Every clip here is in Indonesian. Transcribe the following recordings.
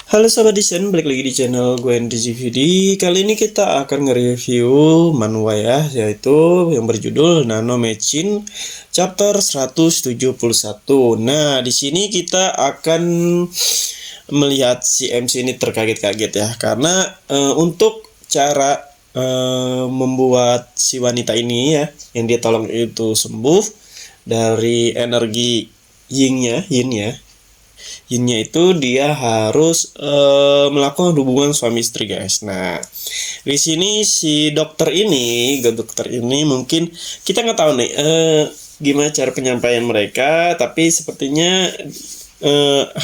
Halo Sobat Desain, balik lagi di channel gue NDGVD. Kali ini kita akan nge-review manhwa ya, yaitu yang berjudul Nano Machine Chapter 171. Nah, di sini kita akan melihat si MC ini terkaget-kaget ya, karena untuk cara membuat si wanita ini ya, yang dia tolong itu sembuh dari energi yin ya. Yinnya itu dia harus melakukan hubungan suami istri, guys. Nah, di sini si dokter ini mungkin kita nggak tahu nih gimana cara penyampaian mereka, tapi sepertinya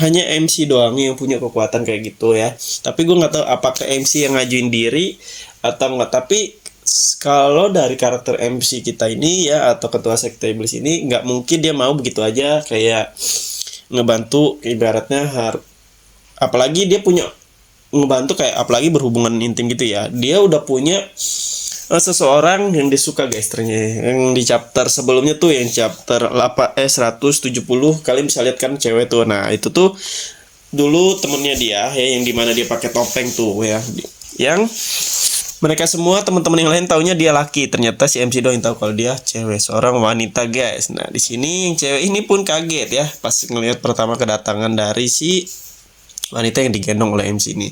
hanya MC doang yang punya kekuatan kayak gitu ya. Tapi gue nggak tahu apakah MC yang ngajuin diri atau nggak. Tapi kalau dari karakter MC kita ini ya, atau ketua sekte iblis ini, nggak mungkin dia mau begitu aja kayak ngebantu, ibaratnya apalagi dia punya ngebantu kayak apalagi berhubungan intim gitu ya. Dia udah punya seseorang yang disuka, guys, ternyata yang di chapter sebelumnya tuh, yang chapter 170 kalian bisa lihat kan cewek tuh. Nah, itu tuh dulu temennya dia ya, yang dimana dia pakai topeng tuh ya, yang mereka semua teman-teman yang lain taunya dia laki, ternyata si MC doang tahu kalau dia cewek, seorang wanita, guys. Nah, di sini yang cewek ini pun kaget ya pas ngelihat pertama kedatangan dari si wanita yang digendong oleh MC ini.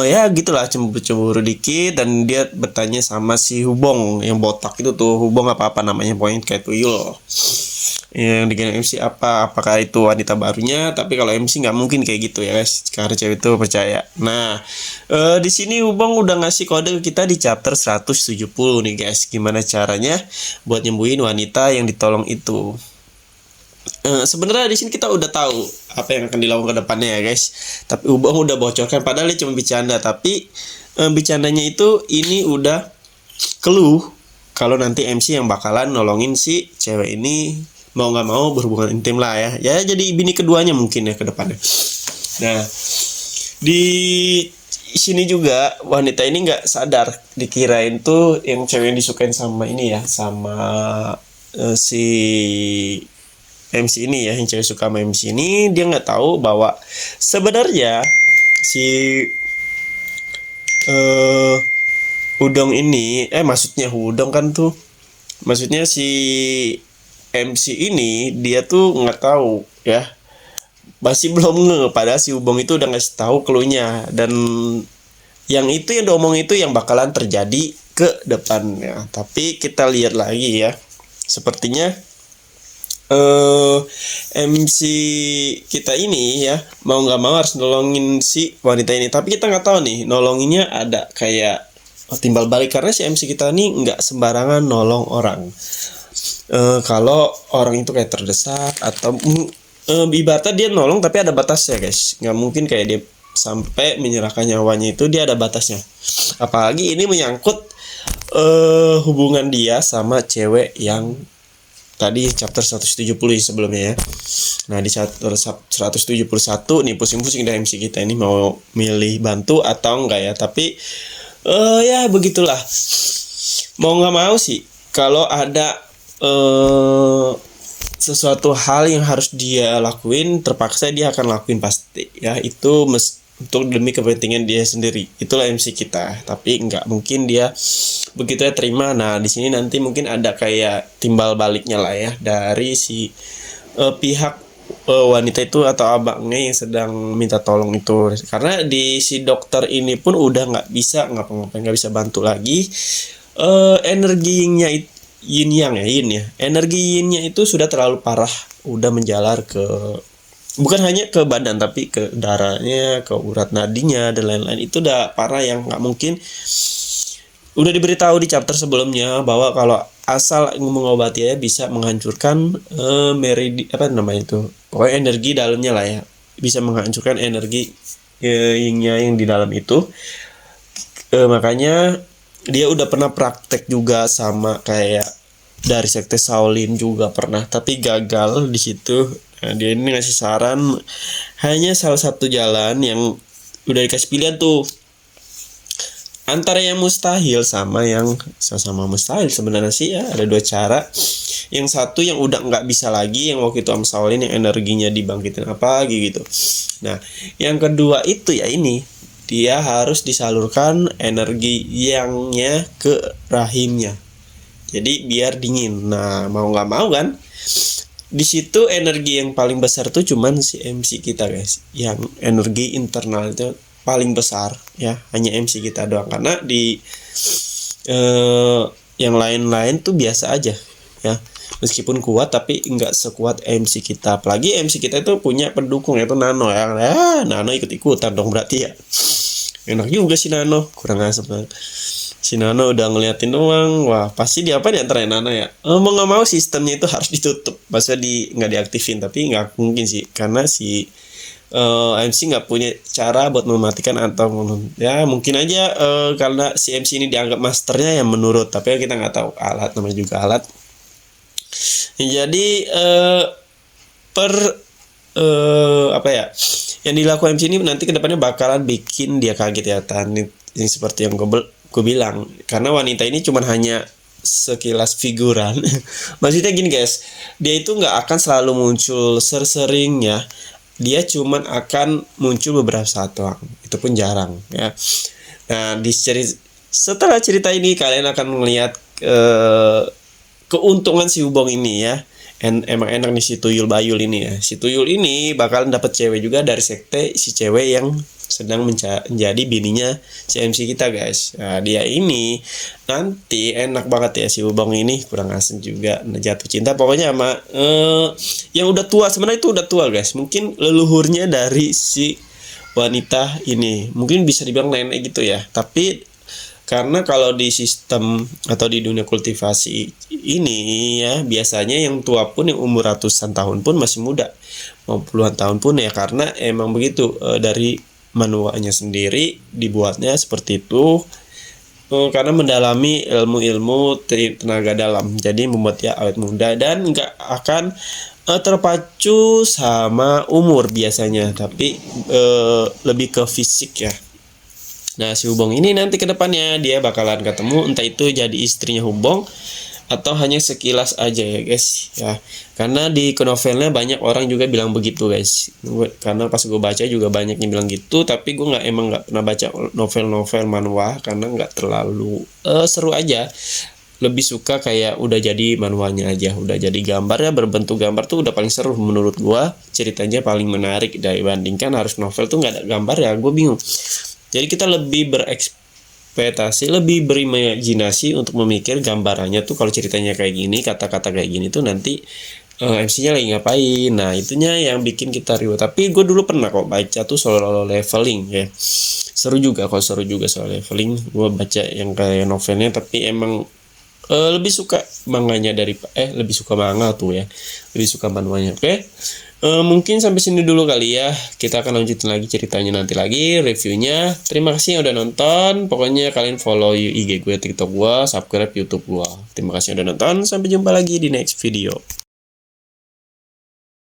Ya gitulah, cemburu-cemburu dikit, dan dia bertanya sama si Hubong yang botak itu tuh. Hubong apa namanya, pokoknya kayak tuyul. Yang digendong MC apakah itu wanita barunya? Tapi kalau MC nggak mungkin kayak gitu ya, guys, karena cewek itu percaya. Nah, di sini Hubong udah ngasih kode ke kita di chapter 170 nih, guys, gimana caranya buat nyembuhin wanita yang ditolong itu. Sebenarnya di sini kita udah tahu apa yang akan dilakukan ke depannya ya, guys. Tapi Hubong udah bocorkan, padahal dia cuma bercanda, tapi bercandanya itu ini udah clue kalau nanti MC yang bakalan nolongin si cewek ini mau nggak mau berhubungan intim lah ya. Ya jadi bini keduanya mungkin ya ke depannya. Nah, di sini juga wanita ini nggak sadar, dikirain tuh yang cewek yang disukain sama ini ya, sama si MC ini ya, yang cewek suka sama MC ini. Dia nggak tahu bahwa sebenarnya si Hudong ini, maksudnya Hudong kan tuh, maksudnya si MC ini dia tuh nggak tahu ya, masih belum padahal si Hubong itu udah ngasih tahu clue-nya, dan yang itu yang diomong itu yang bakalan terjadi ke depannya. Tapi kita lihat lagi ya, sepertinya MC kita ini ya mau nggak mau harus nolongin si wanita ini, tapi kita nggak tahu nih nolonginnya ada kayak timbal balik, karena si MC kita ini nggak sembarangan nolong orang. Kalau orang itu kayak terdesak atau ibaratnya dia nolong tapi ada batasnya, guys. Nggak mungkin kayak dia sampai menyerahkan nyawanya, itu dia ada batasnya. Apalagi ini menyangkut hubungan dia sama cewek yang tadi chapter 170 sebelumnya ya. Nah, di chapter 171 nih pusing-pusing dari MC kita ini mau milih bantu atau enggak ya. Tapi ya begitulah. Mau nggak mau sih, kalau ada sesuatu hal yang harus dia lakuin, terpaksa dia akan lakuin pasti ya. Itu untuk demi kepentingan dia sendiri. Itulah MC kita. Tapi nggak mungkin dia begitu ya terima. Nah, di sini nanti mungkin ada kayak timbal baliknya lah ya dari si pihak wanita itu atau abangnya yang sedang minta tolong itu. Karena di si dokter ini pun udah nggak bisa ngapa-ngapain, nggak bisa bantu lagi. Energinya yin yang ya, yin ya. Energi yinnya itu sudah terlalu parah, udah menjalar ke, bukan hanya ke badan tapi ke darahnya, ke urat nadinya dan lain-lain. Itu udah parah yang nggak mungkin. Udah diberitahu di chapter sebelumnya bahwa kalau asal mengobati ya bisa menghancurkan apa namanya itu, pokoknya energi dalamnya lah ya, bisa menghancurkan energi yingnya yang di dalam itu. Makanya dia udah pernah praktek juga sama kayak dari sekte Shaolin juga pernah, tapi gagal di situ. Nah, dia ini ngasih saran hanya salah satu jalan yang udah dikasih pilihan tuh. antara yang mustahil sama yang sama mustahil sebenarnya sih ya, ada dua cara. Yang satu yang udah nggak bisa lagi, yang waktu itu Amsawalin yang energinya dibangkitin apa gitu. Nah, yang kedua itu ya ini, dia harus disalurkan energi yangnya ke rahimnya. Jadi biar dingin. Nah, mau nggak mau kan, di situ energi yang paling besar tuh cuman si MC kita guys, yang energi internal itu paling besar ya, hanya MC kita doang, karena di yang lain-lain tuh biasa aja ya, meskipun kuat tapi nggak sekuat MC kita. Apalagi MC kita itu punya pendukung yaitu Nano ya, Nano ikut-ikutan dong berarti ya. Enak juga si Nano, kurang asem banget. Si Nano udah ngeliatin doang, wah pasti dia apa di antara Nano ya. Mau nggak mau sistemnya itu harus ditutup, maksudnya nggak diaktifin, tapi nggak mungkin sih karena si MC nggak punya cara buat mematikan atau ya mungkin aja karena si MC ini dianggap masternya yang menurut, tapi kita nggak tahu, alat namanya juga alat. Jadi apa ya yang dilakukan MC ini nanti kedepannya bakalan bikin dia kaget ya, Tanit, yang seperti yang gue bilang, karena wanita ini cuman hanya sekilas figuran. Maksudnya gini guys, dia itu nggak akan selalu muncul sering ya, dia cuman akan muncul beberapa saat doang, itu pun jarang ya. Nah setelah cerita ini kalian akan melihat keuntungan si Hubong ini ya. Emang enak nih si Tuyul Bayul ini ya. Si Tuyul ini bakalan dapat cewek juga dari sekte si cewek yang sedang menjadi bininya si MC kita guys. Nah, dia ini nanti enak banget ya si Hubong ini, kurang asem juga, jatuh cinta pokoknya sama yang udah tua. Sebenarnya itu udah tua guys, mungkin leluhurnya dari si wanita ini, mungkin bisa dibilang nenek gitu ya. Tapi karena kalau di sistem atau di dunia kultivasi ini ya, biasanya yang tua pun, yang umur ratusan tahun pun masih muda, mau puluhan tahun pun ya, karena emang begitu dari manualnya sendiri dibuatnya seperti itu, karena mendalami ilmu-ilmu tenaga dalam, jadi membuat dia awet muda dan nggak akan terpacu sama umur biasanya, tapi lebih ke fisik ya. Nah, si Hubong ini nanti ke depannya dia bakalan ketemu, entah itu jadi istrinya Hubong atau hanya sekilas aja ya guys ya. Karena di novelnya banyak orang juga bilang begitu guys. Karena pas gue baca juga banyak yang bilang gitu, tapi gue emang nggak pernah baca novel-novel manhwa karena nggak terlalu seru aja. Lebih suka kayak udah jadi manhwanya aja, udah jadi gambar ya, berbentuk gambar tuh udah paling seru menurut gue. Ceritanya paling menarik dibandingkan harus novel tuh nggak ada gambar ya, gue bingung. Jadi kita lebih berekspektasi, lebih berimajinasi untuk memikir gambarannya tuh kalau ceritanya kayak gini, kata-kata kayak gini tuh nanti MC-nya lagi ngapain. Nah, itunya yang bikin kita ribet. Tapi gue dulu pernah kok baca tuh solo leveling ya. Seru juga soal leveling. Gue baca yang kayak novelnya, tapi emang lebih suka manganya lebih suka manga tuh ya. Lebih suka manualnya. Oke. Mungkin sampai sini dulu kali ya. Kita akan lanjutin lagi ceritanya nanti lagi, reviewnya. Terima kasih yang udah nonton. Pokoknya kalian follow IG gue, TikTok gue, subscribe YouTube gue. Terima kasih yang udah nonton. Sampai jumpa lagi di next video.